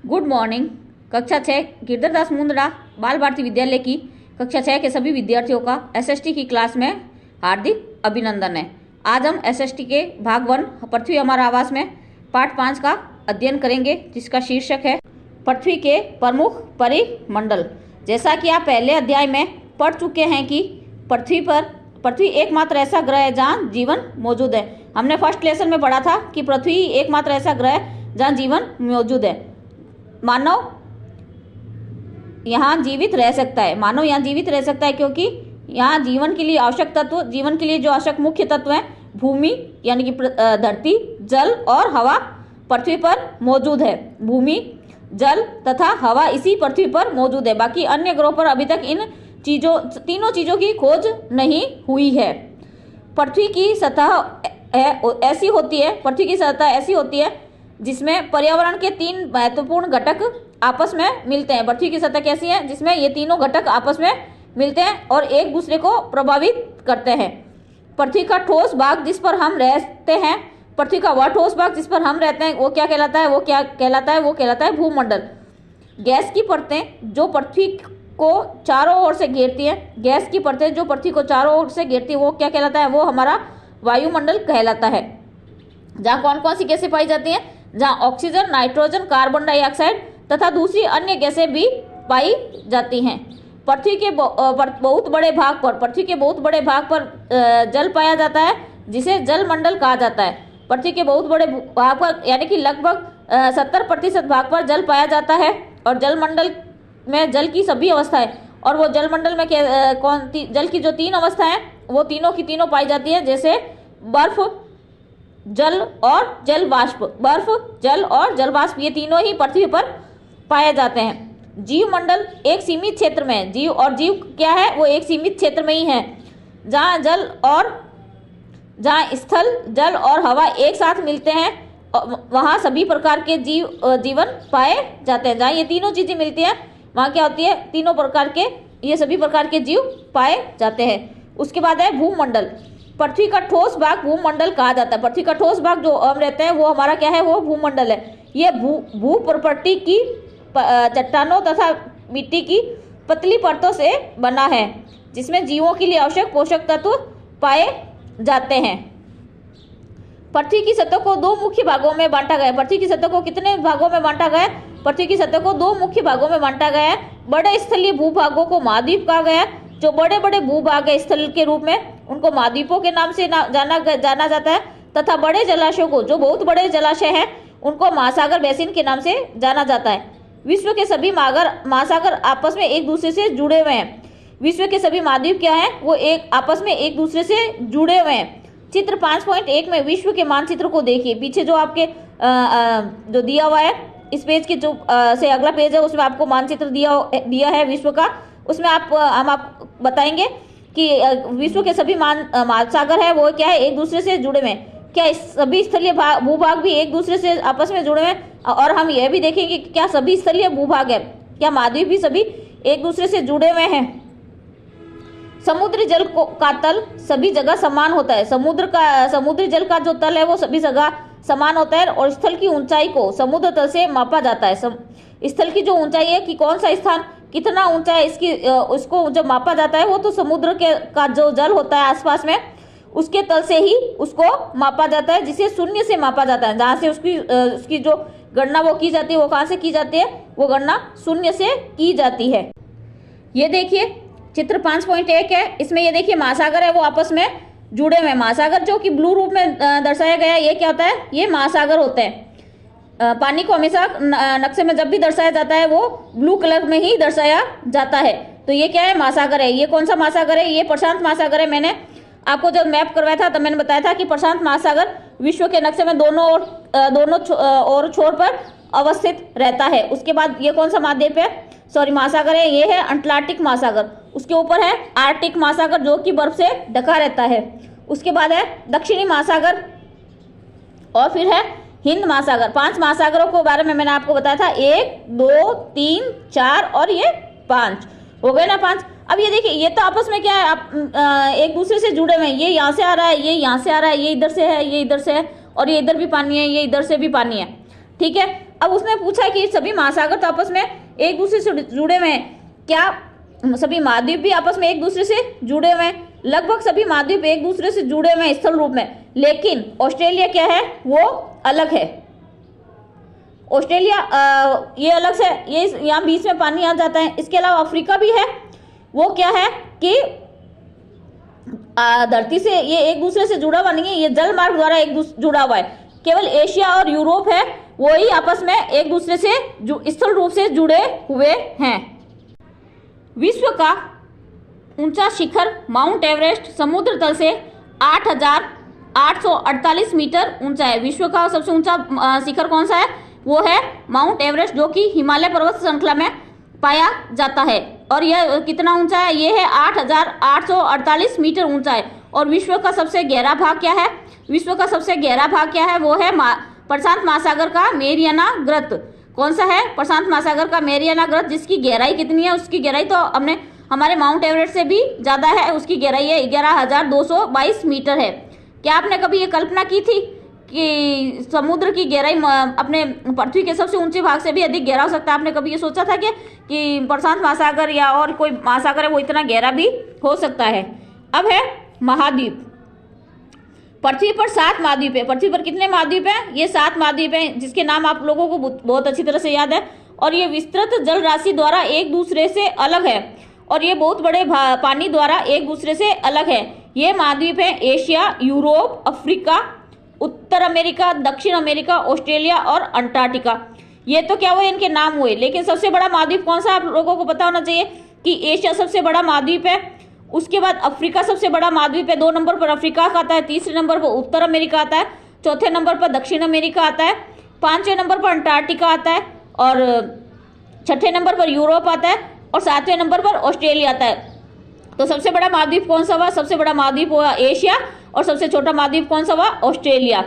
Good morning. कक्षा 6 गिरधरदास मुंदड़ा बाल भारती विद्यालय की कक्षा 6 के सभी विद्यार्थियों का एसएसटी की क्लास में हार्दिक अभिनंदन है। आज हम एसएसटी के भाग 1 पृथ्वी हमारा आवास में पाठ 5 का अध्ययन करेंगे, जिसका शीर्षक है पृथ्वी के प्रमुख परिमंडल। जैसा कि आप पहले अध्याय में पढ़ चुके हैं कि पृथ्वी एकमात्र ऐसा ग्रह है जहाँ जीवन मौजूद है। हमने फर्स्ट लेसन में पढ़ा था कि पृथ्वी एकमात्र ऐसा ग्रह है जहाँ जीवन मौजूद है। मानव यहाँ जीवित रह सकता है, क्योंकि यहाँ जीवन के लिए आवश्यक तत्व, जीवन के लिए जो आवश्यक मुख्य तत्व हैं, भूमि यानी कि धरती, जल और हवा पृथ्वी पर मौजूद है। भूमि, जल तथा हवा इसी पृथ्वी पर मौजूद है। बाकी अन्य ग्रहों पर अभी तक इन तीनों चीजों की खोज नहीं हुई है। पृथ्वी की सतह ऐसी होती है जिसमें पर्यावरण के 3 महत्वपूर्ण घटक आपस में मिलते हैं। पृथ्वी की सतह कैसी है जिसमें ये तीनों घटक आपस में मिलते हैं और एक दूसरे को प्रभावित करते हैं। पृथ्वी का ठोस भाग जिस पर हम रहते हैं, पृथ्वी का वह ठोस भाग जिस पर हम रहते हैं, वो क्या कहलाता है? वो कहलाता है भूमंडल। गैस की परतें जो पृथ्वी को चारों ओर से घेरती है, वो क्या कहलाता है? वो हमारा वायुमंडल कहलाता है। जहाँ कौन कौन सी गैसें पाई जाती हैं? जहाँ ऑक्सीजन, नाइट्रोजन, कार्बन डाइऑक्साइड तथा दूसरी अन्य गैसें भी पाई जाती हैं। पृथ्वी के बहुत बड़े भाग पर जल पाया जाता है, जिसे जलमंडल कहा जाता है। पृथ्वी के बहुत बड़े भाग पर यानी कि लगभग 70% भाग पर जल पाया जाता है और जलमंडल में जल की सभी अवस्थाएं, और वो जलमंडल में जल की जो 3 अवस्थाएं हैं वो तीनों की तीनों पाई जाती है, जैसे बर्फ, जल और जल वाष्प, ये तीनों ही पृथ्वी पर पाए जाते हैं। जीव मंडल एक सीमित क्षेत्र में है। जीव क्या है? वो एक सीमित क्षेत्र में ही है, जहाँ स्थल, जल और हवा एक साथ मिलते हैं, वहाँ सभी प्रकार के जीवन पाए जाते हैं। जहाँ ये तीनों चीजें मिलती हैं वहाँ क्या होती है? सभी प्रकार के जीव पाए जाते हैं। उसके बाद है भूमंडल। पृथ्वी का ठोस भाग भूमंडल कहा जाता है। पृथ्वी का ठोस भाग जो हम रहते हैं वो हमारा क्या है? वो भूमंडल है। ये भू प्रॉपर्टी की चट्टानों तथा मिट्टी की पतली परतों से बना है, जिसमें जीवों के लिए आवश्यक पोषक तत्व पाए जाते हैं। पृथ्वी की सतह को 2 मुख्य भागों में बांटा गया। पृथ्वी की सतह को कितने भागों में बांटा गया? पृथ्वी की सतह को 2 मुख्य भागों में बांटा गया है। बड़े स्थलीय भूभागों को महाद्वीप कहा गया है। जो बड़े बड़े भूभाग है स्थल के रूप में, उनको महाद्वीपों के नाम से जाना जाता है, तथा बड़े जलाशयों को, जो बहुत बड़े जलाशय हैं, उनको महासागर बेसिन के नाम से जाना जाता है। विश्व के सभी महासागर आपस में एक दूसरे से जुड़े हुए हैं। विश्व के सभी महाद्वीप क्या है? वो आपस में एक दूसरे से जुड़े हुए हैं। चित्र 5.1 में विश्व के मानचित्र को देखिए। पीछे जो आपके जो दिया हुआ है, इस पेज के जो से अगला पेज है उसमें आपको मानचित्र दिया है विश्व का। उसमें हम आप बताएंगे कि विश्व के सभी महासागर है वो क्या है? एक दूसरे से जुड़े हुए हैं। क्या सभी स्थलीय भूभाग भी एक दूसरे से आपस में जुड़े हुए हैं? और हम यह भी देखेंगे कि क्या सभी स्थलीय भूभाग है, क्या महाद्वीप भी सभी एक दूसरे से जुड़े हुए हैं? समुद्री जल का तल सभी जगह समान होता है। समुद्री जल का जो तल है वो सभी जगह समान होता है, और स्थल की ऊंचाई को समुद्र तल से मापा जाता है। स्थल की जो ऊंचाई है कि कौन सा स्थान कितना ऊंचा है, उसको जब मापा जाता है वो तो समुद्र का जो जल होता है आसपास में, उसके तल से ही उसको मापा जाता है, जिसे शून्य से मापा जाता है। जहाँ से उसकी जो गणना वो की जाती है, वो कहाँ से की जाती है? वो गणना शून्य से की जाती है। ये देखिए चित्र 5.1 है, इसमें ये देखिए महासागर है वो आपस में जुड़े हुए हैं। महासागर जो कि ब्लू रूप में दर्शाया गया है, ये क्या होता है? ये महासागर होते हैं। पानी को हमेशा नक्शे में जब भी दर्शाया जाता है वो ब्लू कलर में ही दर्शाया जाता है। तो ये क्या है? महासागर है। ये कौन सा महासागर है? ये प्रशांत महासागर है। मैंने आपको जब मैप करवाया था तब मैंने बताया था कि प्रशांत महासागर विश्व के नक्शे में दोनों और छोर पर अवस्थित रहता है। उसके बाद ये कौन सा महाद्वीप है? महासागर है। ये है अटलांटिक महासागर। उसके ऊपर है आर्कटिक महासागर जो कि बर्फ से ढका रहता है। उसके बाद है दक्षिणी महासागर, और फिर है हिंद महासागर। 5 महासागरों के बारे में मैंने आपको बताया था। 1, 2, 3, 4 और ये 5 हो गए ना 5। अब ये देखिए, ये तो आपस में क्या है? आप एक दूसरे से जुड़े हुए हैं। ये यहाँ से आ रहा है, ये यहाँ से आ रहा है, ये इधर से है, ये इधर से है, और ये इधर भी पानी है, ये इधर से भी पानी है। ठीक है। अब उसने पूछा कि सभी महासागर तो आपस में एक दूसरे से जुड़े हुए हैं, क्या सभी महाद्वीप भी आपस में एक दूसरे से जुड़े हुए हैं? लगभग सभी महाद्वीप एक दूसरे से जुड़े हुए हैं स्थल रूप में, लेकिन ऑस्ट्रेलिया क्या है, वो अलग है। ऑस्ट्रेलिया ये अलग से, ये यहाँ बीच में पानी आ जाता है। इसके अलावा अफ्रीका भी है, वो क्या है कि धरती से ये एक दूसरे से जुड़ा हुआ नहीं है, ये जल मार्ग द्वारा जुड़ा हुआ है। केवल एशिया और यूरोप है वो ही आपस में एक दूसरे से स्थल रूप से जुड़े हुए हैं। विश्व का ऊंचा शिखर माउंट एवरेस्ट समुद्र तल से 8,848 मीटर ऊंचा है। विश्व का सबसे ऊंचा शिखर कौन सा है? वो है माउंट एवरेस्ट, जो कि हिमालय पर्वत श्रृंखला में पाया जाता है। और यह कितना ऊंचा है? ये है 8,848 मीटर ऊंचा है। और विश्व का सबसे गहरा भाग क्या है? विश्व का सबसे गहरा भाग क्या है? वो है प्रशांत महासागर का मेरियाना ग्रत। कौन सा है? प्रशांत महासागर का मेरियाना ग्रत, जिसकी गहराई कितनी है? उसकी गहराई तो हमने हमारे माउंट एवरेस्ट से भी ज्यादा है। उसकी गहराई है 11,222 मीटर है। क्या आपने कभी ये कल्पना की थी कि समुद्र की गहराई अपने पृथ्वी के सबसे ऊंचे भाग से भी अधिक गहरा हो सकता है? आपने कभी ये सोचा था कि प्रशांत महासागर या और कोई महासागर है वो इतना गहरा भी हो सकता है? अब है महाद्वीप। पृथ्वी पर 7 महाद्वीप है। पृथ्वी पर कितने महाद्वीप हैं? ये 7 महाद्वीप हैं, जिसके नाम आप लोगों को बहुत अच्छी तरह से याद है। और ये विस्तृत जल राशि द्वारा एक दूसरे से अलग है, और ये बहुत बड़े पानी द्वारा एक दूसरे से अलग है। ये महाद्वीप है एशिया, यूरोप, अफ्रीका, उत्तर अमेरिका, दक्षिण अमेरिका, ऑस्ट्रेलिया और अंटार्कटिका। ये तो क्या हुए, इनके नाम हुए। लेकिन सबसे बड़ा महाद्वीप कौन सा? आप लोगों को पता होना चाहिए कि एशिया सबसे बड़ा महाद्वीप है। उसके बाद अफ्रीका सबसे बड़ा महाद्वीप है, 2 नंबर पर अफ्रीका का आता है, तीसरे नंबर पर उत्तर अमेरिका आता है, चौथे नंबर पर दक्षिण अमेरिका आता है, 5वें नंबर पर अंटार्कटिका आता है, और 6ठे नंबर पर यूरोप आता है, और 7वें नंबर पर ऑस्ट्रेलिया आता है। तो सबसे बड़ा महाद्वीप कौन सा हुआ? सबसे बड़ा महाद्वीप हुआ एशिया, और सबसे छोटा महाद्वीप कौन सा हुआ? ऑस्ट्रेलिया।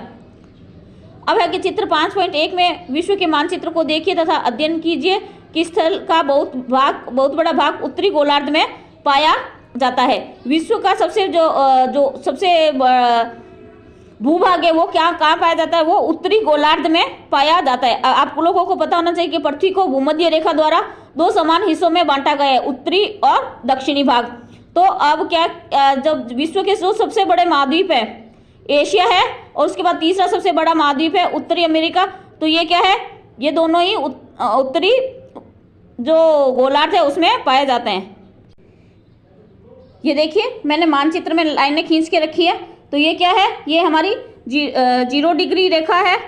अब है कि चित्र 5.1 में विश्व के मानचित्र को देखिए तथा अध्ययन कीजिए कि स्थल का बहुत बड़ा भाग उत्तरी गोलार्ध में पाया जाता है। विश्व का सबसे जो सबसे भूभाग है वो कहाँ पाया जाता है? वो उत्तरी गोलार्ध में पाया जाता है। आप लोगों को पता होना चाहिए कि पृथ्वी को भूमध्य रेखा द्वारा 2 समान हिस्सों में बांटा गया है, उत्तरी और दक्षिणी भाग। तो अब क्या, जब विश्व के जो सबसे बड़े महाद्वीप है एशिया है, और उसके बाद तीसरा सबसे बड़ा महाद्वीप है उत्तरी अमेरिका। तो ये क्या है? ये दोनों ही उत्तरी जो गोलार्ध है उसमें पाए जाते हैं। ये देखिए मैंने मानचित्र में लाइनें खींच के रखी है। तो ये क्या है? ये हमारी 0 डिग्री रेखा है।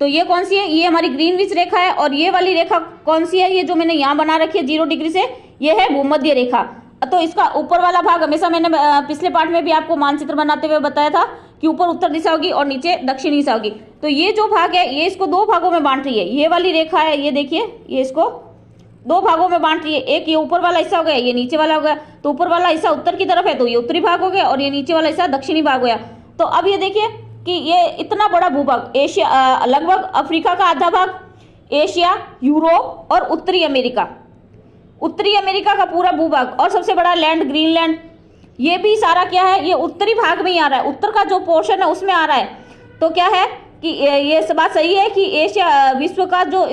तो ये कौन सी है? ये हमारी ग्रीनविच रेखा है। और ये वाली रेखा कौन सी है? ये जो मैंने यहाँ बना रखी है 0 डिग्री से, ये है भूमध्य रेखा। तो इसका ऊपर वाला भाग, हमेशा मैंने पिछले पार्ट में भी आपको मानचित्र बनाते हुए बताया था कि ऊपर उत्तर दिशा होगी और नीचे दक्षिण दिशा होगी। तो ये जो भाग है ये इसको 2 भागों में बांट रही है। ये वाली रेखा है, ये देखिए, ये इसको 2 भागों में बांट रही है। एक ये ऊपर वाला हिस्सा हो गया, ये नीचे वाला हो गया। तो ऊपर वाला हिस्सा उत्तर की तरफ है तो ये उत्तरी भाग हो गया, और ये नीचे वाला हिस्सा दक्षिणी भाग हो गया। तो अब ये देखिए कि ये इतना बड़ा भूभाग, एशिया लगभग अफ्रीका का आधा भाग, एशिया, यूरोप और उत्तरी अमेरिका, उत्तरी अमेरिका का पूरा भूभाग, और सबसे बड़ा लैंड ग्रीनलैंड, ये भी सारा क्या है? ये उत्तरी भाग में ही आ रहा है। उत्तर का जो पोर्शन है उसमें आ रहा है। तो क्या है कि ये बात सही है कि एशिया विश्व का जो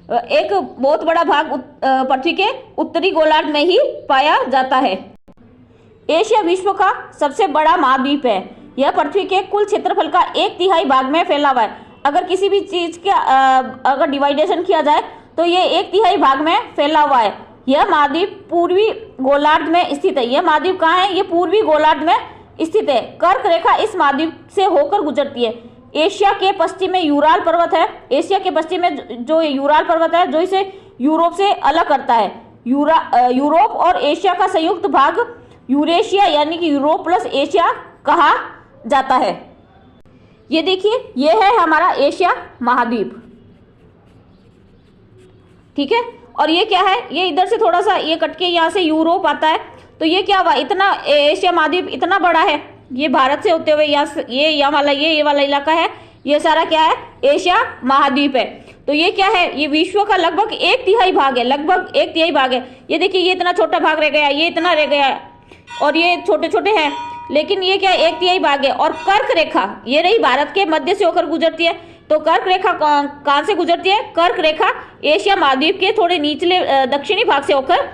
एक बहुत बड़ा भाग पृथ्वी के उत्तरी गोलार्ध में ही पाया जाता है। एशिया विश्व का सबसे बड़ा महाद्वीप है। यह पृथ्वी के कुल क्षेत्रफल का 1/3 भाग में फैला हुआ है। अगर किसी भी चीज का अगर डिवाइडेशन किया जाए तो ये 1/3 भाग में फैला हुआ है। यह महाद्वीप पूर्वी गोलार्ध में स्थित है। यह महाद्वीप कहाँ है? ये पूर्वी गोलार्ध में स्थित है। कर्क रेखा इस महाद्वीप से होकर गुजरती है। एशिया के पश्चिम में यूराल पर्वत है। एशिया के पश्चिम में जो यूराल पर्वत है, जो इसे यूरोप से अलग करता है। यूरोप और एशिया का संयुक्त भाग यूरेशिया यानी कि यूरोप प्लस एशिया कहा जाता है। ये देखिए, ये है हमारा एशिया महाद्वीप, ठीक है। और ये क्या है? ये इधर से थोड़ा सा ये कट के यहाँ से यूरोप आता है। तो ये क्या हुआ? इतना एशिया महाद्वीप इतना बड़ा है। ये भारत से होते हुए ये वाला इलाका है, ये सारा क्या है? एशिया महाद्वीप है। तो ये क्या है? ये विश्व का लगभग 1/3 भाग है, लगभग 1/3 भाग है। ये देखिए, ये इतना छोटा भाग रह गया, ये इतना रह गया, और ये छोटे छोटे हैं, लेकिन ये क्या 1/3 भाग है। और कर्क रेखा ये रही भारत के मध्य से होकर गुजरती है। तो कर्क रेखा कहाँ से गुजरती है? कर्क रेखा एशिया महाद्वीप के थोड़े निचले दक्षिणी भाग से होकर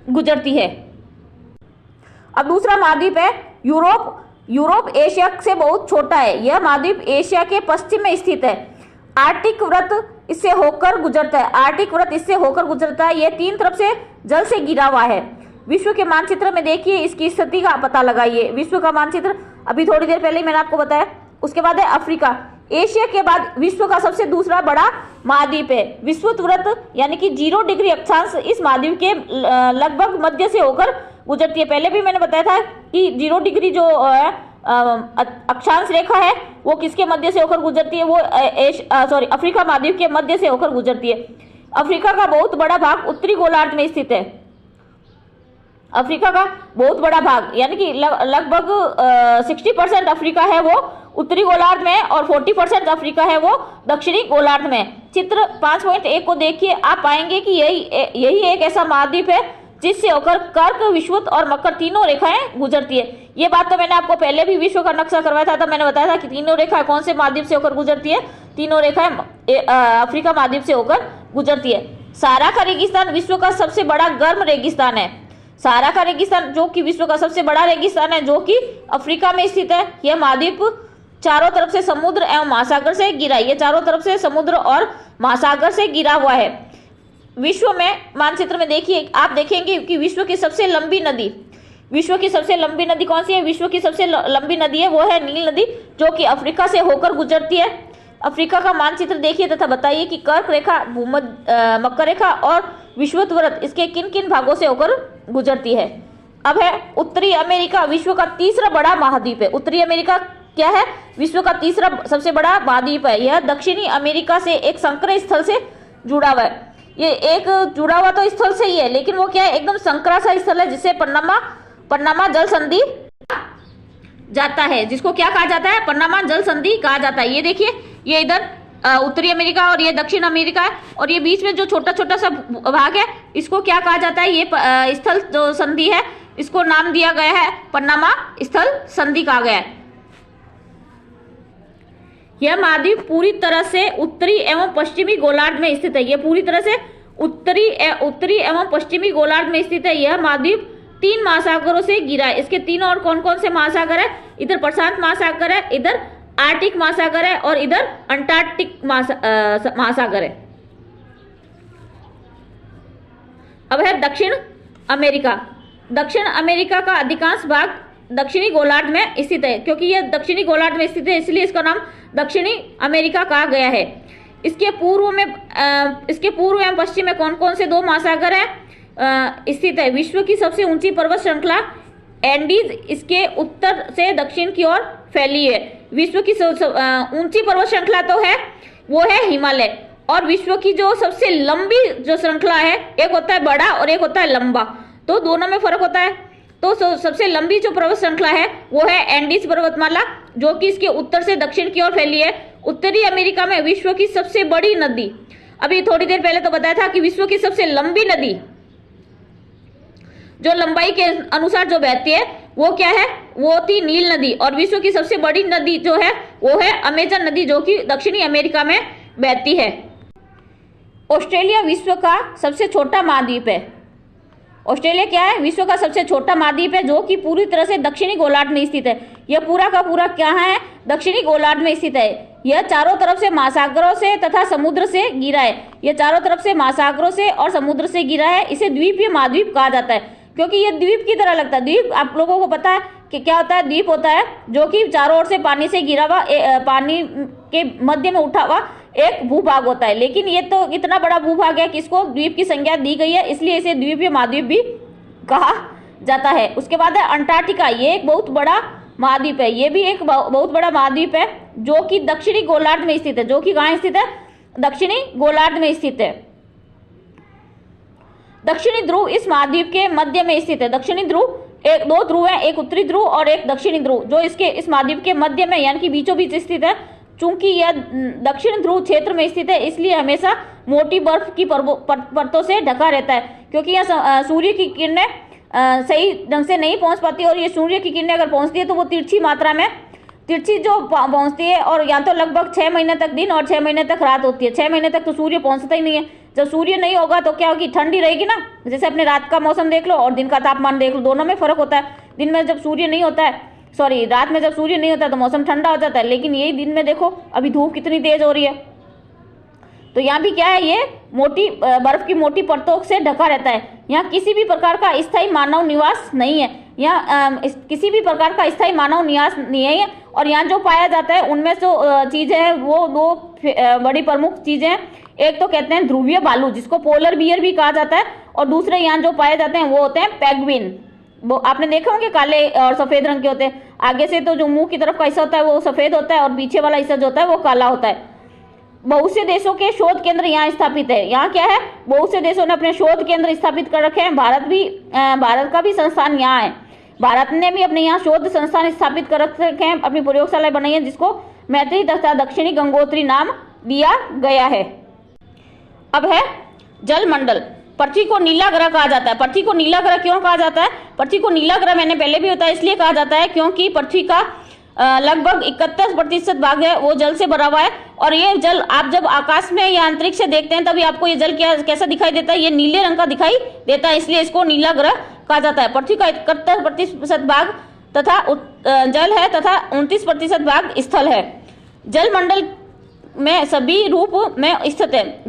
गुजरती है। अब दूसरा महाद्वीप है यूरोप। यूरोप एशिया से बहुत छोटा है। यह महाद्वीप एशिया के पश्चिम में स्थित है। आर्कटिक वृत्त इससे होकर गुजरता है। आर्कटिक वृत्त इससे होकर गुजरता है। यह तीन तरफ से जल से घिरा हुआ है। विश्व के मानचित्र में देखिए, इसकी स्थिति का पता लगाइए। विश्व का मानचित्र अभी थोड़ी देर पहले ही मैंने आपको बताया। उसके बाद है अफ्रीका। एशिया के बाद विश्व का सबसे दूसरा बड़ा महाद्वीप है। विषुवत वृत्त यानी कि 0 डिग्री अक्षांश इस महाद्वीप के लगभग मध्य से होकर गुजरती है। पहले भी मैंने बताया था कि 0 डिग्री जो अक्षांश रेखा है वो किसके मध्य से होकर गुजरती है? वो अफ्रीका महाद्वीप के मध्य से होकर गुजरती है। अफ्रीका का बहुत बड़ा भाग उत्तरी गोलार्ध में स्थित है। अफ्रीका का बहुत बड़ा भाग यानी कि लगभग 60% अफ्रीका है वो उत्तरी गोलार्ध में और 40% अफ्रीका है वो दक्षिणी गोलार्ध में। चित्र 5.1 को देखिए, आप पाएंगे कि यही एक ऐसा महाद्वीप है जिससे होकर कर्क, विषुवत और मकर तीनों रेखाएं गुजरती है। ये बात तो मैंने आपको पहले भी विश्व का नक्शा करवाया था, तब मैंने बताया था कि तीनों रेखाएं कौन से महाद्वीप से होकर गुजरती है। तीनों रेखाएं अफ्रीका महाद्वीप से होकर गुजरती है। सहारा का रेगिस्तान विश्व का सबसे बड़ा गर्म रेगिस्तान है। सहारा का रेगिस्तान जो कि विश्व का सबसे बड़ा रेगिस्तान है, जो कि अफ्रीका में स्थित है। यह महाद्वीप चारों तरफ से समुद्र एवं महासागर से घिरा है। ये चारों तरफ से समुद्र और महासागर से घिरा हुआ है। विश्व में मानचित्र में देखिए, आप देखेंगे कि विश्व की सबसे लंबी नदी कौन सी है? विश्व की सबसे लंबी नदी है वो है नील नदी, जो कि अफ्रीका से होकर गुजरती है। अफ्रीका का मानचित्र देखिए तथा बताइए कि कर्क रेखा, मकर रेखा और विषुवत वृत्त इसके किन किन भागों से होकर गुजरती है। अब है उत्तरी अमेरिका, विश्व का तीसरा बड़ा महाद्वीप है। उत्तरी अमेरिका क्या है? विश्व का तीसरा सबसे बड़ा महाद्वीप है। यह दक्षिणी अमेरिका से एक संकर स्थल से जुड़ा हुआ है। ये एक जुड़ा हुआ तो स्थल से ही है, लेकिन वो क्या है? एकदम संकरा सा स्थल है जिसे पन्नामा जल संधि जाता है। जिसको क्या कहा जाता है? पन्नामा जल संधि कहा जाता है। ये देखिए, ये इधर उत्तरी अमेरिका और ये दक्षिण अमेरिका है, और ये बीच में जो छोटा छोटा सा भाग है इसको क्या कहा जाता है? ये स्थल जो संधि है इसको नाम दिया गया है पन्नामा स्थल संधि कहा गया है। यह महाद्वीप पूरी तरह से उत्तरी एवं पश्चिमी गोलार्ध में स्थित है। यह पूरी तरह से उत्तरी एवं पश्चिमी गोलार्ध में स्थित है। यह महाद्वीप 3 महासागरों से घिरा है। इसके तीनों और कौन कौन से महासागर है? इधर प्रशांत महासागर है, इधर आर्कटिक महासागर है और इधर अंटार्कटिक महासागर है। अब है दक्षिण अमेरिका। दक्षिण अमेरिका का अधिकांश भाग दक्षिणी गोलार्ध में स्थित है। क्योंकि यह दक्षिणी गोलार्ध में स्थित है इसलिए इसका नाम दक्षिणी अमेरिका कहा गया है। इसके पूर्व एवं पश्चिम में कौन कौन से 2 महासागर हैं स्थित है? विश्व की सबसे ऊंची पर्वत श्रृंखला एंडीज इसके उत्तर से दक्षिण की ओर फैली है। विश्व की ऊंची पर्वत श्रृंखला तो है वो है हिमालय, और विश्व की जो सबसे लंबी जो श्रृंखला है, एक होता है बड़ा और एक होता है लंबा, तो दोनों में फर्क होता है। तो सबसे लंबी जो पर्वत श्रृंखला है वो है एंडीज पर्वतमाला, जो कि इसके उत्तर से दक्षिण की ओर फैली है। उत्तरी अमेरिका में विश्व की सबसे बड़ी नदी, अभी थोड़ी देर पहले तो बताया था कि विश्व की सबसे लंबी नदी जो लंबाई के अनुसार जो बहती है वो क्या है? वो थी नील नदी। और विश्व की सबसे बड़ी नदी जो है वो है अमेजन नदी, जो कि दक्षिणी अमेरिका में बहती है। ऑस्ट्रेलिया विश्व का सबसे छोटा महाद्वीप है। ऑस्ट्रेलिया क्या है? विश्व का सबसे छोटा महाद्वीप है, जो कि पूरी तरह से दक्षिणी गोलार्ध में स्थित है। यह पूरा का पूरा क्या है? दक्षिणी गोलार्ध में स्थित है। यह चारों तरफ से महासागरों से तथा समुद्र से घिरा है। यह चारों तरफ से महासागरों से और समुद्र से घिरा है। इसे द्वीपीय महाद्वीप कहा जाता है, क्योंकि यह द्वीप की तरह लगता है। द्वीप आप लोगों को पता है कि क्या होता है? द्वीप होता है जो कि चारों ओर से पानी से घिरा हुआ, पानी के मध्य में उठा हुआ एक भूभाग होता है। लेकिन ये तो इतना बड़ा भूभाग है कि इसको द्वीप की संज्ञा दी गई है, इसलिए इसे द्वीपीय महाद्वीप भी कहा जाता है। उसके बाद है अंटार्कटिका। ये एक बहुत बड़ा महाद्वीप है। ये भी एक बहुत बड़ा महाद्वीप है, जो कि दक्षिणी गोलार्ध में स्थित है। जो कि कहाँ स्थित है? दक्षिणी गोलार्ध में स्थित है। दक्षिणी ध्रुव इस महाद्वीप के मध्य में स्थित है। दक्षिणी ध्रुव 2 ध्रुव है, एक उत्तरी ध्रुव और एक दक्षिणी ध्रुव, जो इस महाद्वीप के मध्य में यानी कि बीचों बीच स्थित है। चूंकि यह दक्षिण ध्रुव क्षेत्र में स्थित है, इसलिए हमेशा मोटी बर्फ की परतों से ढका रहता है, क्योंकि यह सूर्य की किरणें सही ढंग से नहीं पहुंच पाती, और ये सूर्य की किरणें अगर पहुंचती है तो वो तिरछी मात्रा में तिरछी जो पहुंचती है, और या तो लगभग 6 महीने तक दिन और 6 महीने तक रात होती है। 6 महीने तक तो सूर्य पहुंचता ही नहीं है। जब सूर्य नहीं होगा तो क्या होगी, ठंडी रहेगी ना। जैसे अपने रात का मौसम देख लो और दिन का तापमान देख लो, दोनों में फर्क होता है। दिन में जब सूर्य नहीं होता है, सॉरी रात में जब सूर्य नहीं होता है तो मौसम ठंडा हो जाता है, लेकिन यही दिन में देखो अभी धूप कितनी तेज हो रही है। तो यहाँ भी क्या है, ये मोटी बर्फ की मोटी परतों से ढका रहता है। यहाँ किसी भी प्रकार का स्थायी मानव निवास नहीं है। यहाँ किसी भी प्रकार का स्थायी मानव निवास नहीं है। और यहाँ जो पाया जाता है उनमें जो चीजें हैं वो 2 बड़ी प्रमुख चीजें हैं। एक तो कहते हैं ध्रुवीय भालू, जिसको पोलर बियर भी कहा जाता है, और दूसरे यहाँ जो पाए जाते हैं वो होते हैं पेंगुइन। वो आपने देखे होंगे काले और सफेद रंग के होते हैं। आगे से तो जो मुंह की तरफ का हिस्सा होता है वो सफेद होता है और पीछे वाला हिस्सा जो होता है वो काला होता है। बहुत से देशों के शोध केंद्र यहाँ स्थापित है। यहाँ क्या है, बहुत से देशों ने अपने शोध केंद्र स्थापित कर रखे हैं। भारत का भी संस्थान यहाँ है। भारत ने भी अपने यहाँ शोध संस्थान स्थापित कर रखे हैं, अपनी प्रयोगशाला बनाई है, जिसको मैत्री तथा दक्षिणी गंगोत्री नाम दिया गया है। अब है जल मंडल। पृथ्वी को नीला ग्रह कहा जाता है। पृथ्वी को नीला ग्रह क्यों कहा जाता है? पृथ्वी को नीला ग्रह मैंने पहले भी बताया, इसलिए कहा जाता है क्योंकि पृथ्वी का लगभग 31% भाग है वो जल से भरा हुआ है। और ये जल आप जब आकाश में या अंतरिक्ष से देखते हैं तभी आपको ये जल कैसा दिखाई देता है, ये नीले रंग का दिखाई देता है, इसलिए इसको नीला ग्रह कहा जाता है। पृथ्वी का 31% भाग तथा जल है तथा 29% भाग स्थल है। जल मंडल में सभी रूप में स्थित है।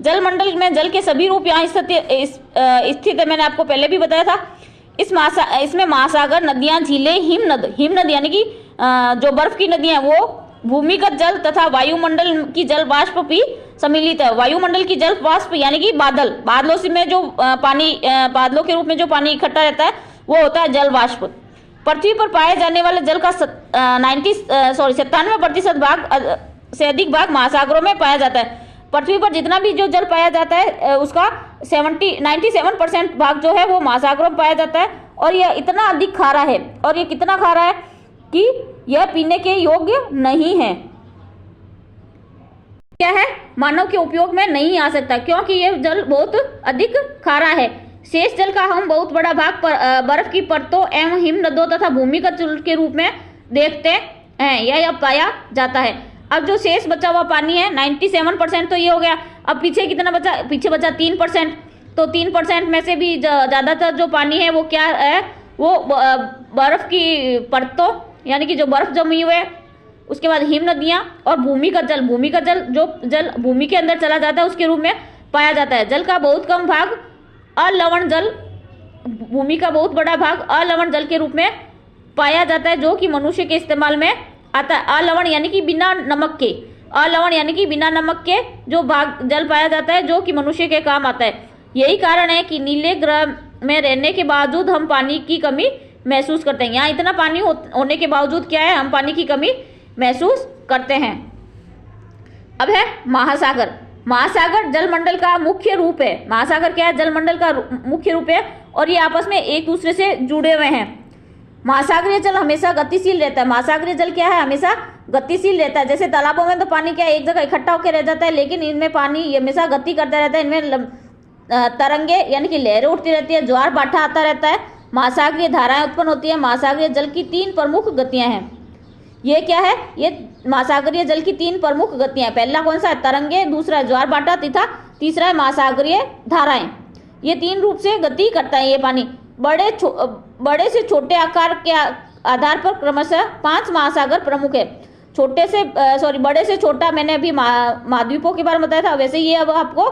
जल मंडल में जल के सभी रूप यहाँ स्थित है। मैंने आपको पहले भी बताया था। इसमें महासागर, नदियां, झीलें, हिमनद यानी कि जो बर्फ की नदियां वो भूमिगत जल तथा वायुमंडल की जल वाष्प भी सम्मिलित है। वायुमंडल की जल वाष्प यानी कि बादलों से में जो पानी, बादलों के रूप में जो पानी इकट्ठा रहता है वो होता है जल वाष्प। पृथ्वी पर पाए जाने वाले जल का 97% भाग से अधिक भाग महासागरों में पाया जाता है। पृथ्वी पर जितना भी जो जल पाया जाता है उसका 97% भाग जो है वो महासागरों में पाया जाता है। और यह इतना अधिक खारा है, और ये कितना खारा है कि यह पीने के योग्य नहीं है। क्या है, मानव के उपयोग में नहीं आ सकता क्योंकि यह जल बहुत अधिक खारा है। शेष जल का हम बहुत बड़ा भाग बर्फ की परतों एवं हिमनदों तथा भूमिगत जल के रूप में देखते हैं, यह पाया जाता है। अब जो शेष बचा हुआ पानी है 97% तो ये हो गया। अब पीछे कितना बचा, पीछे बचा 3%। तो 3% में से भी ज्यादातर जो पानी है वो क्या है, वो बर्फ की परतों यानी कि जो बर्फ जमी हुई है, उसके बाद हिम नदियां और भूमिगत जल जो जल भूमि के अंदर चला जाता है उसके रूप में पाया जाता है। जल का बहुत कम भाग अलवण जल, भूमि का बहुत बड़ा भाग अलवण जल के रूप में पाया जाता है, जो कि मनुष्य के इस्तेमाल में आता है। अलवण यानी कि बिना नमक के, अलवण यानी कि बिना नमक के जो भाग जल पाया जाता है जो कि मनुष्य के काम आता है। यही कारण है कि नीले ग्रह में रहने के बावजूद हम पानी की कमी महसूस करते हैं। यहाँ इतना पानी होने के बावजूद क्या है, हम पानी की कमी महसूस करते हैं। अब है महासागर। महासागर जलमंडल का मुख्य रूप है। महासागर क्या है, जलमंडल का मुख्य रूप है और ये आपस में एक दूसरे से जुड़े हुए हैं। महासागरीय जल हमेशा गतिशील रहता है। महासागरीय जल क्या है, हमेशा गतिशील रहता है। जैसे तालाबों में तो पानी क्या है, एक जगह इकट्ठा होकर रह जाता है, लेकिन इनमें पानी हमेशा गति करता रहता है। इनमें तरंगे यानी कि लहरें उठती रहती है, ज्वार भाटा आता रहता है, महासागरीय धाराएं उत्पन्न होती है। महासागरीय जल की 3 प्रमुख गतियां हैं। ये क्या है, ये महासागरीय जल की 3 प्रमुख गतियां हैं। पहला कौन सा है, तरंगे, दूसरा है ज्वार भाटा तथा तीसरा है महासागरीय धाराएं। ये 3 रूप से गति करता है ये पानी। बड़े से छोटे आकार के आधार पर क्रमशः 5 महासागर प्रमुख है। बड़े से छोटा मैंने अभी महाद्वीपों के बारे में बताया था, वैसे ये अब आपको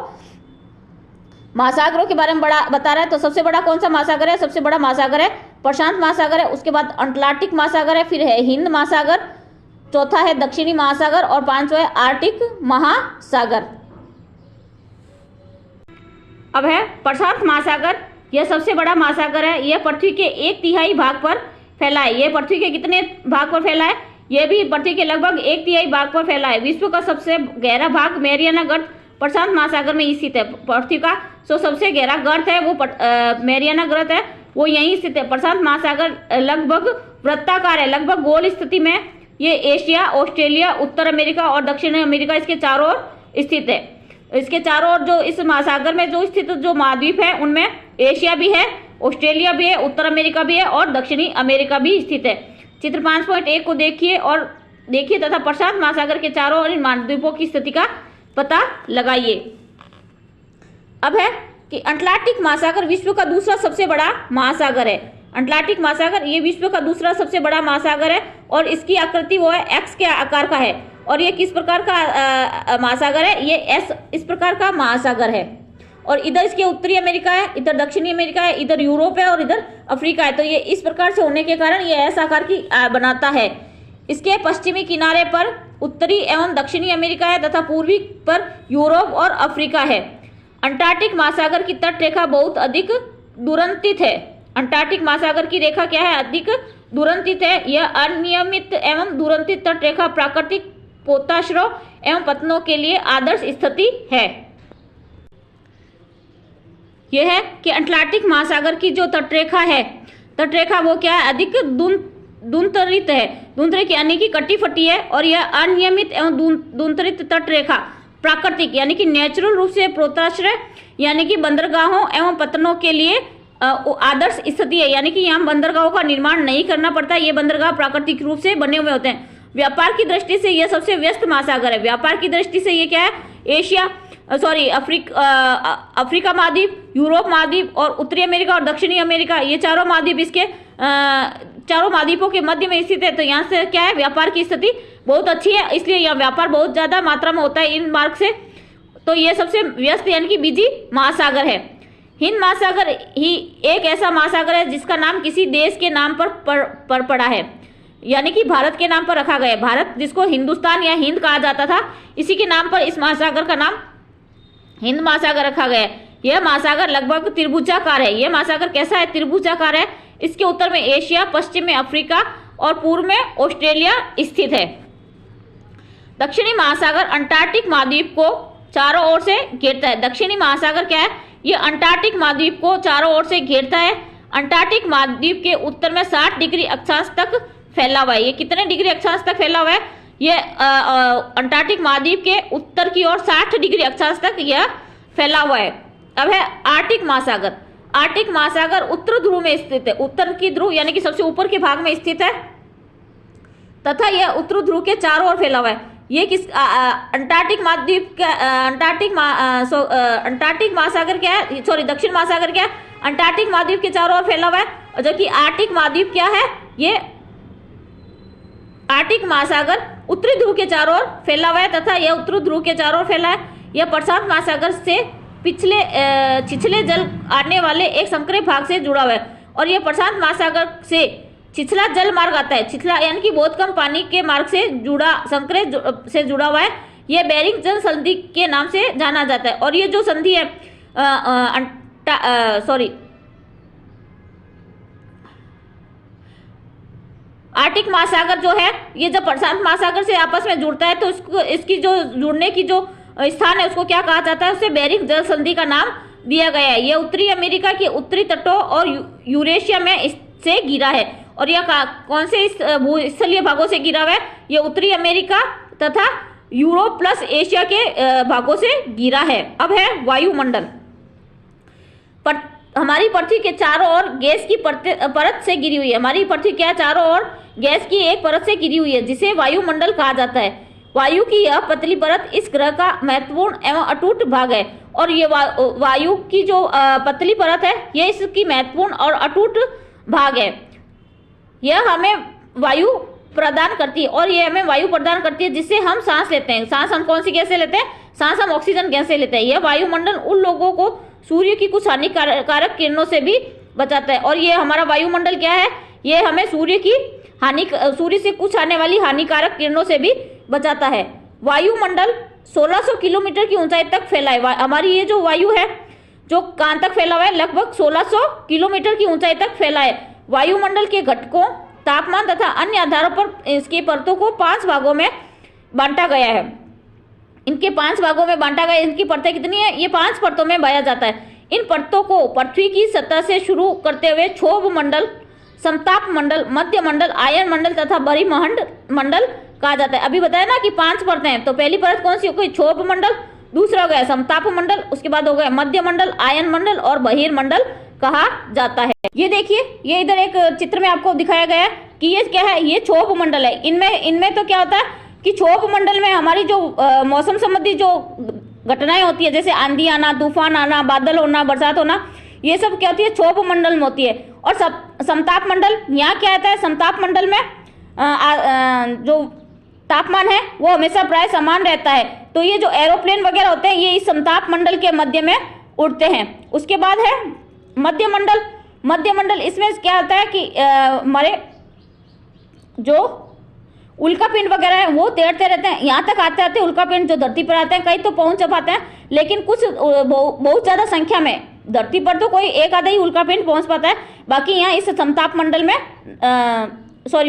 महासागरों के बारे में बड़ा बता रहा है। तो सबसे बड़ा कौन सा महासागर है, सबसे बड़ा महासागर है प्रशांत महासागर है, उसके बाद अटलांटिक महासागर है, फिर है हिंद महासागर, चौथा है दक्षिणी महासागर और 5वां है आर्कटिक महासागर। अब है प्रशांत महासागर। यह सबसे बड़ा महासागर है। यह पृथ्वी के 1/3 भाग पर फैला है। यह पृथ्वी के कितने भाग पर फैला है, यह भी पृथ्वी के लगभग 1/3 भाग पर फैला है। विश्व का सबसे गहरा भाग मैरियाना गर्त प्रशांत महासागर में स्थित है। पृथ्वी का जो सबसे गहरा गर्त है वो मैरियाना गर्त है, वो यहीं स्थित है। प्रशांत महासागर लगभग वृत्ताकार है, लगभग गोल स्थिति में। ये एशिया, ऑस्ट्रेलिया, उत्तर अमेरिका और दक्षिण अमेरिका इसके चारों ओर स्थित है। इसके चारों ओर जो इस महासागर में जो स्थित जो महाद्वीप है उनमें एशिया भी है, ऑस्ट्रेलिया भी है, उत्तर अमेरिका भी है और दक्षिणी अमेरिका भी स्थित है। चित्र 5.1 को देखिए तथा प्रशांत महासागर के चारों ओर इन महाद्वीपों की स्थिति का पता लगाइए। अब है कि अटलांटिक महासागर विश्व का दूसरा सबसे बड़ा महासागर है। अटलांटिक महासागर ये विश्व का दूसरा सबसे बड़ा महासागर है और इसकी आकृति वो है एक्स के आकार का है। और ये किस प्रकार का महासागर है? ये एस इस प्रकार का महासागर है। और इधर इसके उत्तरी अमेरिका है, इधर दक्षिणी अमेरिका है, इधर यूरोप है और इधर अफ्रीका है। तो ये इस प्रकार से होने के कारण ये एस आकार की बनाता है। इसके पश्चिमी किनारे पर उत्तरी एवं दक्षिणी अमेरिका है तथा पूर्वी पर यूरोप और अफ्रीका है। अंटार्कटिक महासागर की तट रेखा बहुत अधिक दुरंतित है। अंटार्कटिक महासागर की रेखा क्या है? अधिक दुरंतित है। यह अनियमित एवं दुरंतित तट रेखा प्राकृतिक पोताश्रय एवं पतनों के लिए आदर्श स्थिति है। यह है कि अटलांटिक महासागर की जो तटरेखा है, तटरेखा वो क्या है? अधिक दूंतरित है। दूंतरित यानी कि कटी फटी है। और यह अनियमित एवं दूंतरित तटरेखा प्राकृतिक यानी कि नेचुरल रूप से पोताश्रय यानी कि बंदरगाहों एवं पतनों के लिए आदर्श स्थिति है। यानी कि यहाँ बंदरगाहों का निर्माण नहीं करना पड़ता। ये बंदरगाह प्राकृतिक रूप से बने हुए होते हैं। व्यापार की दृष्टि से यह सबसे व्यस्त महासागर है। व्यापार की दृष्टि से ये क्या है? अफ्रीका महाद्वीप, यूरोप महाद्वीप और उत्तरी अमेरिका और दक्षिणी अमेरिका, ये चारों महाद्वीप इसके चारों महाद्वीपों के मध्य में स्थित है। तो यहाँ से क्या है? व्यापार की स्थिति बहुत अच्छी है, इसलिए यहाँ व्यापार बहुत ज्यादा मात्रा में होता है इन मार्ग से। तो ये सबसे व्यस्त यानी कि बिजी महासागर है। हिंद महासागर ही एक ऐसा महासागर है जिसका नाम किसी देश के नाम पर पड़ा है, यानी कि भारत के नाम पर रखा गया है। भारत जिसको हिंदुस्तान या हिंद कहा जाता था, इसी के नाम पर इस महासागर का नाम हिंद महासागर रखा गया है। यह महासागर लगभग त्रिभुजाकार है। यह महासागर कैसा है? त्रिभुजाकार है। इसके उत्तर में एशिया, पश्चिम में अफ्रीका और पूर्व में ऑस्ट्रेलिया स्थित है। दक्षिणी महासागर अंटार्कटिक महाद्वीप को चारों ओर से घेरता है। दक्षिणी महासागर क्या है? यह अंटार्कटिक महाद्वीप को चारों ओर से घेरता है। अंटार्कटिक महाद्वीप के उत्तर में 60 डिग्री अक्षांश तक फैला हुआ है। ये कितने डिग्री अक्षांश तक फैला हुआ है? ये अंटार्कटिक महाद्वीप के उत्तर की ओर 60 डिग्री अक्षांश तक यह फैला हुआ है। अब है आर्कटिक महासागर। आर्कटिक महासागर उत्तर ध्रुव में स्थित है। उत्तर की ध्रुव यानी कि सबसे ऊपर के भाग में स्थित है तथा यह उत्तर ध्रुव के चारों ओर फैला हुआ है। ये किस अंटार्कटिक महाद्वीप का अंटार्कटिक महासागर क्या है? सॉरी, दक्षिण महासागर क्या है? अंटार्कटिक महाद्वीप के चारों ओर फैला हुआ है। और जबकि आर्कटिक महाद्वीप क्या है? ये आर्कटिक महासागर उत्तरी ध्रुव के चारों ओर फैला हुआ है तथा यह उत्तर ध्रुव के चारों ओर फैला है। यह प्रशांत महासागर से छिछले जल आने वाले एक संकरे भाग से जुड़ा हुआ है। और यह प्रशांत महासागर से छिछला जल मार्ग आता है। छिछला यानी कि बहुत कम पानी के मार्ग से संकरे से जुड़ा हुआ है। यह बेरिंग जल संधि के नाम से जाना जाता है। और ये जो संधि है आर्कटिक महासागर जो है, ये जब प्रशांत महासागर से आपस में जुड़ता है तो इसकी जो जुड़ने की जो स्थान है उसको क्या कहा जाता है? उसे बेरिंग जल संधि का नाम दिया गया है। यह उत्तरी अमेरिका के उत्तरी तटों और यूरेशिया में से घिरा है। और यह कौन से भूस्थलीय भागों से घिरा हुआ है? यह उत्तरी अमेरिका तथा यूरोप प्लस एशिया के भागों से घिरा है। अब है वायुमंडल। हमारी पृथ्वी के चारों ओर गैस की परत से घिरी हुई है। हमारी पृथ्वी क्या? चारों ओर गैस की एक परत से घिरी हुई है जिसे वायुमंडल कहा जाता है। वायु की यह पतली परत इस ग्रह का महत्वपूर्ण एवं अटूट भाग है। और ये वायु की जो पतली परत है, यह इसकी महत्वपूर्ण और अटूट भाग है। यह हमें वायु प्रदान करती है और यह हमें वायु प्रदान करती है जिससे हम सांस लेते हैं। सांस हम कौन सी गैस से लेते हैं? सांस हम ऑक्सीजन गैस से लेते हैं। यह वायुमंडल उन लोगों को सूर्य की कुछ हानिकारक किरणों से भी बचाता है। और ये हमारा वायुमंडल क्या है? ये हमें सूर्य से कुछ आने वाली हानिकारक किरणों से भी बचाता है। वायुमंडल 1600 किलोमीटर की ऊंचाई तक फैला है। हमारी ये जो वायु है जो कहां तक फैला हुआ है? लगभग 1600 किलोमीटर की ऊंचाई तक फैला है। वायुमंडल के घटकों, तापमान तथा अन्य आधारों पर इसकी परतों को 5 भागों में बांटा गया है। इनके 5 भागों में बांटा गया। इनकी परतें कितनी है? ये 5 परतों में बांटा जाता है। इन परतों को पृथ्वी की सतह से शुरू करते हुए क्षोभ मंडल, समताप मंडल, मध्य मंडल, आयन मंडल तथा बरिमंड मंडल कहा जाता है। अभी बताया ना कि 5 परतें हैं। तो पहली परत कौन सी हो गई? क्षोभ मंडल। दूसरा हो गया समताप मंडल। उसके बाद हो गया मध्य मंडल, आयन मंडल और बहिर्मंडल कहा जाता है। ये देखिए, ये इधर एक चित्र में आपको दिखाया गया है कि ये क्या है, ये क्षोभ मंडल है। इनमें तो क्या होता है कि क्षोभ मंडल में हमारी जो मौसम संबंधी जो घटनाएं होती है, जैसे आंधी आना, तूफान आना, बादल होना, बरसात होना, ये सब क्या होती है, क्षोभ मंडल में होती है। और समताप मंडल, यहाँ क्या आता है, समताप मंडल में जो तापमान है वो हमेशा प्राय समान रहता है। तो ये जो एरोप्लेन वगैरह होते हैं ये इस समताप मंडल के मध्य में उड़ते हैं। उसके बाद है मध्य मंडल। मध्य मंडल, इसमें क्या होता है कि हमारे जो उल्कापिंड वगैरह है वो तैरते रहते हैं, यहाँ तक आते आते उल्कापिंड जो धरती पर आते हैं, कई तो पहुंच पाते हैं, लेकिन कुछ बहुत ज्यादा संख्या में, धरती पर तो कोई एक आधा ही उल्कापिंड पहुंच पाता है, बाकी यहाँ इस समताप मंडल में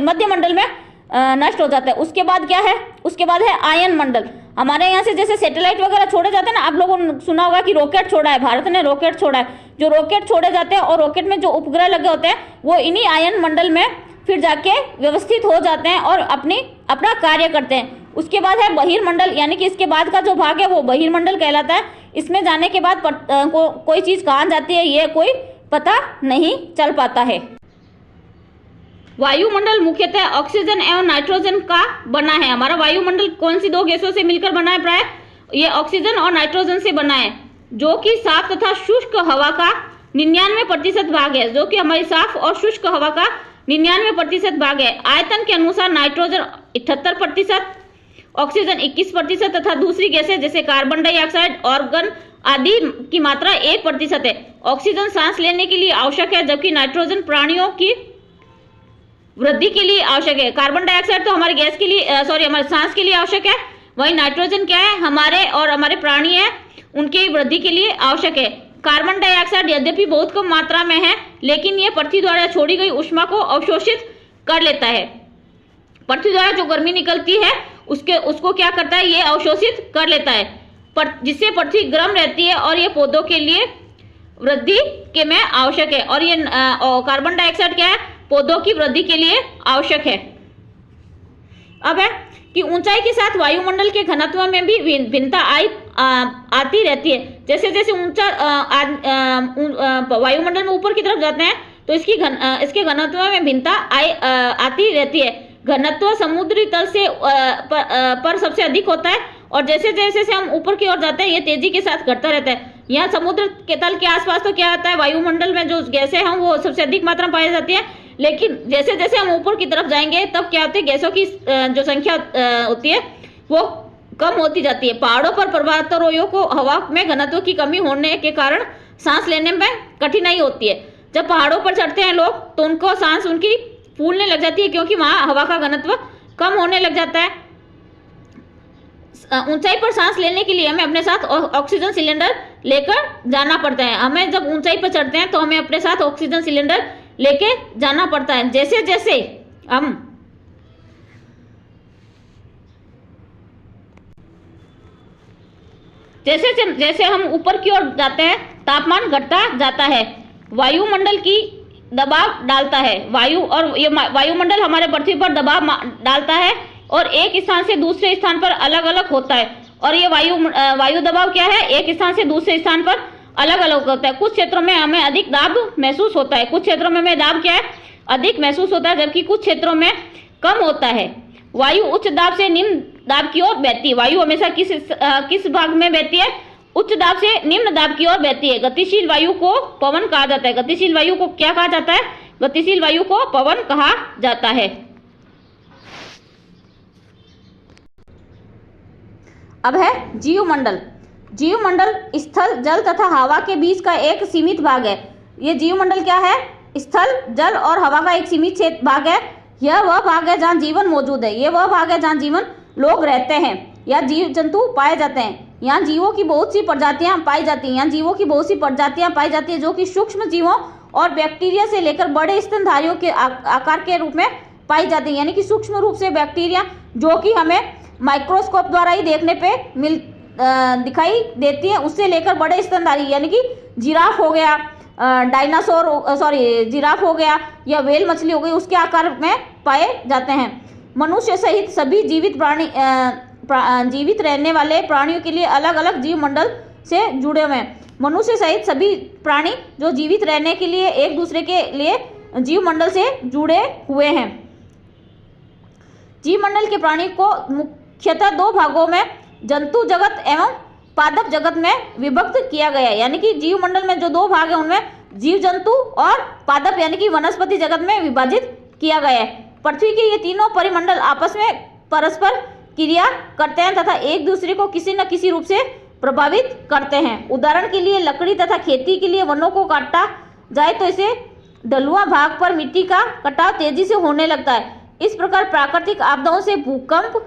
मध्य मंडल में नष्ट हो जाता है। उसके बाद क्या है, उसके बाद है आयन मंडल। हमारे यहाँ से जैसे सैटेलाइट वगैरह छोड़े जाते हैं ना, आप लोगों ने सुना होगा कि रॉकेट छोड़ा है, भारत ने रॉकेट छोड़ा है। जो रॉकेट छोड़े जाते हैं और रॉकेट में जो उपग्रह लगे होते हैं वो इन्हीं आयन मंडल में फिर जाके व्यवस्थित हो जाते हैं और अपना कार्य करते हैं। उसके बाद है बहिर्मंडल, यानी कि इसके बाद का जो भाग है वो बहिर्मंडल कहलाता है। इसमें जाने के बाद कोई चीज कहाँ जाती है ये कोई पता नहीं चल पाता है। वायुमंडल मुख्यतः ऑक्सीजन एवं नाइट्रोजन का बना है। हमारा वायुमंडल कौन सी दो गैसों से मिलकर बना है? प्राय ये ऑक्सीजन और नाइट्रोजन से बना है, जो कि साफ तथा शुष्क हवा का 99% भाग है। जो कि हमारी साफ और शुष्क हवा का 99% भाग है। आयतन के अनुसार नाइट्रोजन 78%, ऑक्सीजन 21% तथा दूसरी गैसें जैसे कार्बन डाइऑक्साइड, ऑर्गन आदि की मात्रा 1% है। ऑक्सीजन सांस लेने के लिए आवश्यक है, जबकि नाइट्रोजन प्राणियों की वृद्धि के लिए आवश्यक है। कार्बन डाइऑक्साइड तो हमारे गैस के लिए हमारे सांस के लिए आवश्यक है, वही नाइट्रोजन क्या है, हमारे प्राणी है उनके वृद्धि के लिए आवश्यक है। कार्बन डाइऑक्साइड यद्यपि बहुत कम मात्रा में है, लेकिन यह पृथ्वी द्वारा छोड़ी गई ऊष्मा को अवशोषित कर लेता है। पृथ्वी द्वारा जो गर्मी निकलती है उसको क्या करता है, ये अवशोषित कर लेता है, जिससे पृथ्वी गर्म रहती है और ये पौधों के लिए वृद्धि के में आवश्यक है। और ये कार्बन डाइऑक्साइड क्या है, पौधों की वृद्धि के लिए आवश्यक है। अब है कि ऊंचाई के साथ वायुमंडल के घनत्व में भी भिन्नता आती रहती है। जैसे जैसे ऊंचा वायुमंडल में ऊपर की तरफ जाते हैं तो इसके घनत्व में भिन्नता आती रहती है। घनत्व समुद्री तल से पर सबसे अधिक होता है, और जैसे जैसे हम ऊपर की ओर जाते हैं ये तेजी के साथ घटता रहता है। यहाँ समुद्र के तल के आसपास तो क्या होता है, वायुमंडल में जो गैसें हैं वो सबसे अधिक मात्रा में पाई जाती है, लेकिन जैसे जैसे हम ऊपर की तरफ जाएंगे तब क्या होता है, गैसों की जो संख्या होती है वो कम होती जाती है। पहाड़ों पर पर्वतारोहियों को हवा में घनत्व की कमी होने के कारण सांस लेने में कठिनाई होती है। जब पहाड़ों पर चढ़ते हैं लोग तो उनको सांस उनकी फूलने लग जाती है, क्योंकि वहां हवा का घनत्व कम होने लग जाता है। ऊंचाई पर सांस लेने के लिए हमें अपने साथ ऑक्सीजन सिलेंडर लेकर जाना पड़ता है। हमें जब ऊंचाई पर चढ़ते हैं तो हमें अपने साथ ऑक्सीजन सिलेंडर लेके जाना पड़ता है। जैसे जैसे हम ऊपर की ओर जाते हैं तापमान घटता जाता है। वायुमंडल की दबाव डालता है, वायुमंडल हमारे पृथ्वी पर दबाव डालता है और एक स्थान से दूसरे स्थान पर अलग अलग होता है। और ये वायु दबाव क्या है, एक स्थान से दूसरे स्थान पर अलग अलग होता है। कुछ क्षेत्रों में हमें अधिक दाब महसूस होता है, कुछ क्षेत्रों में हमें दाब क्या है, अधिक महसूस होता है, जबकि कुछ क्षेत्रों में कम होता है। वायु उच्च दाब से निम्न दाब की ओर बहती है। वायु हमेशा किस भाग में बहती है, उच्च दाब से निम्न दाब की ओर बहती है। गतिशील वायु को पवन कहा जाता है। गतिशील वायु को क्या कहा जाता है, गतिशील वायु को पवन कहा जाता है। अब है जीवमंडल। जीवमंडल स्थल, जल तथा हवा के बीच का एक सीमित भाग है। ये जीवमंडल क्या है, स्थल, जल और हवा का एक सीमित भाग है। यह वह भाग है जहाँ जीवन मौजूद है। ये वह भाग है जहाँ जीवन लोग रहते हैं या जीव जंतु पाए जाते हैं। यहाँ जीवों की बहुत सी प्रजातियां पाई जाती हैं। यहाँ जीवों की बहुत सी प्रजातियां पाई जाती है जो कि सूक्ष्म जीवों और बैक्टीरिया से लेकर बड़े स्तनधारियों के आकार के रूप में पाई जाती है। यानी कि सूक्ष्म रूप से बैक्टीरिया जो कि हमें माइक्रोस्कोप द्वारा ही देखने पे दिखाई देती है, उससे लेकर बड़े स्तनधारी यानी कि जिराफ हो गया, जिराफ हो गया या व्हेल मछली हो गई, उसके आकार में पाए जाते हैं। मनुष्य सहित सभी जीवित रहने वाले प्राणियों के लिए अलग अलग जीव मंडल से जुड़े हुए हैं। मनुष्य सहित सभी प्राणी जो जीवित रहने के लिए एक दूसरे के लिए जीव मंडल से जुड़े हुए हैं। जीवमंडल के प्राणी को मुख्यतः दो भागों में जंतु जगत एवं पादप जगत में विभक्त किया गया है। यानी कि जीवमंडल में जो दो भाग है उनमें जीव जंतु और पादप यानी कि वनस्पति जगत में विभाजित किया गया है। पृथ्वी के ये तीनों परिमंडल आपस में परस्पर क्रिया करते हैं तथा एक दूसरे को किसी न किसी रूप से प्रभावित करते हैं। उदाहरण के लिए लकड़ी तथा खेती के लिए वनों को काटा जाए तो इसे ढलुआ भाग पर मिट्टी का कटाव तेजी से होने लगता है। इस प्रकार प्राकृतिक आपदाओं से भूकंप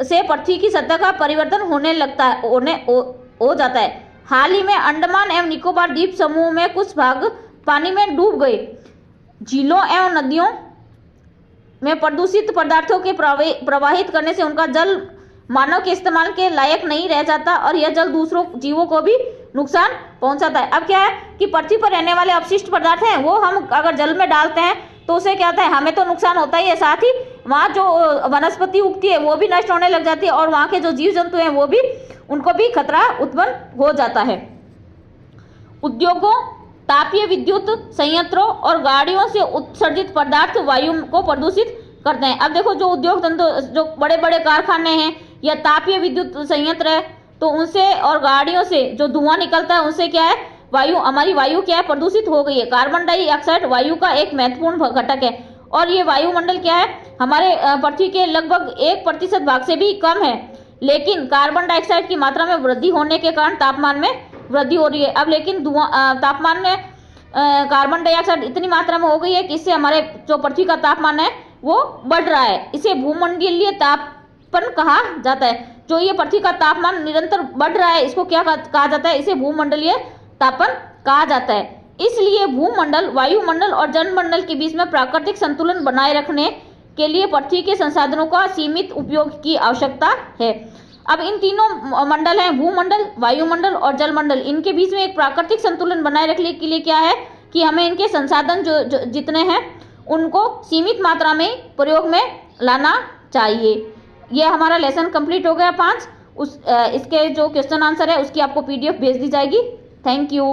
से पृथ्वी की सतह का परिवर्तन होने लगता है हो जाता है। हाल ही में अंडमान एवं निकोबार द्वीप समूह में कुछ भाग पानी में डूब गए। झीलों एवं नदियों में प्रदूषित पदार्थों के प्रवाहित करने से उनका जल मानव के इस्तेमाल के लायक नहीं रह जाता और यह जल दूसरों जीवों को भी नुकसान पहुंचाता है। अब क्या है कि पृथ्वी पर रहने वाले अपशिष्ट पदार्थ हैं वो हम अगर जल में डालते हैं तो उसे क्या होता है, हमें तो नुकसान होता ही है, साथ ही वहाँ जो वनस्पति उगती है वो भी नष्ट होने लग जाती है और वहाँ के जो जीव जंतु हैं वो भी उनको भी खतरा उत्पन्न हो जाता है। उद्योगों, तापीय विद्युत संयंत्रों और गाड़ियों से उत्सर्जित पदार्थ वायु को प्रदूषित करते हैं। अब देखो जो उद्योग धंधों, जो बड़े बड़े कारखाने हैं या तापीय विद्युत संयंत्र है तो उनसे और गाड़ियों से जो धुआं निकलता है उनसे क्या है, वायु, हमारी वायु क्या है, प्रदूषित हो गई है। कार्बन डाइऑक्साइड वायु का एक महत्वपूर्ण घटक है और ये वायुमंडल क्या है, हमारे पृथ्वी के लगभग 1% भाग से भी कम है। लेकिन कार्बन डाइऑक्साइड की मात्रा में वृद्धि होने के कारण तापमान में वृद्धि हो रही है। अब लेकिन तापमान में कार्बन डाइऑक्साइड इतनी मात्रा में हो गई है कि इससे हमारे जो पृथ्वी का तापमान है वो बढ़ रहा है। इसे भूमंडलीय तापन कहा जाता है। जो ये पृथ्वी का तापमान निरंतर बढ़ रहा है इसको क्या कहा जाता है, इसे भूमंडलीय तापन कहा जाता है। इसलिए भूमंडल, वायुमंडल और जलमंडल के बीच में प्राकृतिक संतुलन बनाए रखने के लिए पृथ्वी के संसाधनों का सीमित उपयोग की आवश्यकता है। अब इन तीनों मंडल हैं, भूमंडल, वायुमंडल और जलमंडल, इनके बीच में एक प्राकृतिक संतुलन बनाए रखने के लिए क्या है कि हमें इनके संसाधन जो जितने हैं उनको सीमित मात्रा में प्रयोग में लाना चाहिए। ये हमारा लेसन कंप्लीट हो गया 5। इसके जो क्वेश्चन आंसर है उसकी आपको PDF भेज दी जाएगी। Thank you.